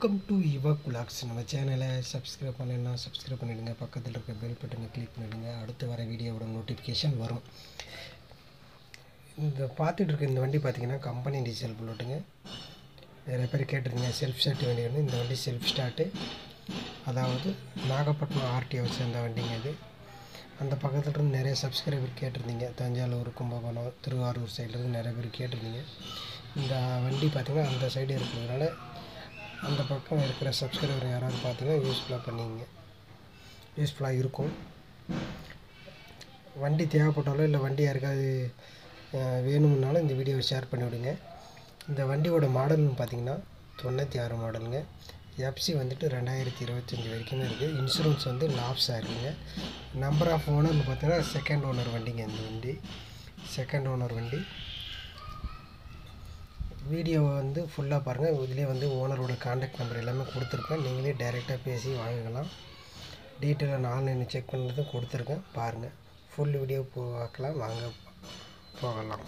Welcome to யுவா குலாக்ஸ். நம்ம சேனலை subscribe பண்ணலைன்னா சப்ஸ்கிரைப் பண்ணிவிடுங்க. பக்கத்தில் இருக்க பெல் பட்டனை கிளிக் பண்ணிவிடுங்க. அடுத்து வர வீடியோவோட நோட்டிஃபிகேஷன் வரும். இந்த பார்த்துட்டு இருக்க இந்த வண்டி பார்த்திங்கன்னா கம்பெனி டீசல் புல்லட்டுங்க. நிறைய பேர் கேட்டிருந்தீங்க செல்ஃப் ஸ்டார்ட் வண்டி வந்து. இந்த வண்டி செல்ஃப் ஸ்டார்ட்டு, அதாவது நாகப்பட்டினம் ஆர்டிஓ சேர்ந்த வண்டிங்க இது. அந்த பக்கத்தில் இருந்து நிறைய சப்ஸ்கிரைபர் கேட்டிருந்தீங்க. தஞ்சாவூர், கும்பகோணம், திருவாரூர் சைட்லேருந்து நிறைய பேர் கேட்டிருந்தீங்க. இந்த வண்டி பார்த்திங்கன்னா அந்த சைடு இருக்கிறதுனால அந்த பக்கம் இருக்கிற சப்ஸ்கிரைபர் யாராவது பார்த்தீங்கன்னா யூஸ்ஃபுல்லாக இருக்கும். வண்டி தேவைப்பட்டாலும் இல்லை வண்டி யாருக்காவது வேணும்னாலும் இந்த வீடியோவை ஷேர் பண்ணிவிடுங்க. இந்த வண்டியோட மாடல்னு பார்த்திங்கன்னா 96 மாடலுங்க. எஃப்சி வந்துட்டு 2025 வரைக்குமே இருக்குது. இன்சூரன்ஸ் வந்து லாப்ஸாக இருக்குங்க. நம்பர் ஆஃப் ஓனர்னு பார்த்தீங்கன்னா செகண்ட் ஓனர் வண்டிங்க. இந்த வண்டி செகண்ட் ஓனர் வண்டி. வீடியோவை வந்து ஃபுல்லாக பாருங்கள். இதிலே வந்து ஓனரோட கான்டாக்ட் நம்பர் எல்லாமே கொடுத்துருக்கேன். நீங்களே டைரெக்டாக பேசி வாங்கிக்கலாம். டீட்டெயிலாக நான் ஆன்லைனில் செக் பண்ணுறதும் கொடுத்துருக்கேன். பாருங்கள், ஃபுல் வீடியோ பார்க்கலாம். வாங்க போகலாம்.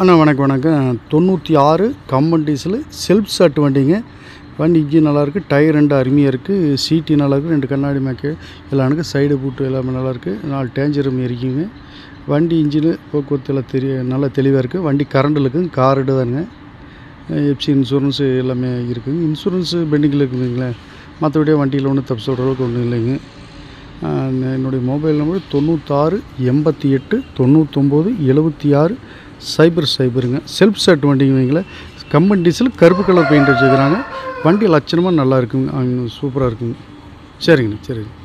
அண்ணா வணக்கம். 96 கம்பன் டீசலு செல்ஃப் ஸ்டார்ட் வண்டிங்க. வண்டி இன்ஜின் நல்லாயிருக்கு, டயர் 2 அருமையாக இருக்குது, சீட்டு நல்லாயிருக்கு, 2 கண்ணாடி மேக்கு எல்லாம் இருக்குது, சைடு பூட்டு எல்லாமே நல்லாயிருக்கு, 4 டேஞ்சரும் இருக்குங்க. வண்டி இன்ஜினு போக்குவரத்து எல்லாம் நல்லா தெளிவாக இருக்குது. வண்டி கரண்டில் இருக்குங்க, கார் தானுங்க. எஃப்சி இன்சூரன்ஸு எல்லாமே இருக்குதுங்க. இன்சூரன்ஸு பெண்டிங்கில் இருக்குதுங்களே, மற்றபடியே வண்டியில் ஒன்றும் தப்பு சொல்கிற அளவுக்கு ஒன்றும் இல்லைங்க. என்னுடைய மொபைல் நம்பர் 96 88 99 76 0 செல்ஃப் ஸ்டார்ட் வண்டிங்க வைங்களேன். கம்பன் டீசல் கருப்பு கலர் பெயிண்ட் வச்சுக்கிறாங்க. வண்டி லட்சணமாக நல்லா இருக்குங்க, சூப்பராக இருக்குங்க. சரிங்கண்ணா.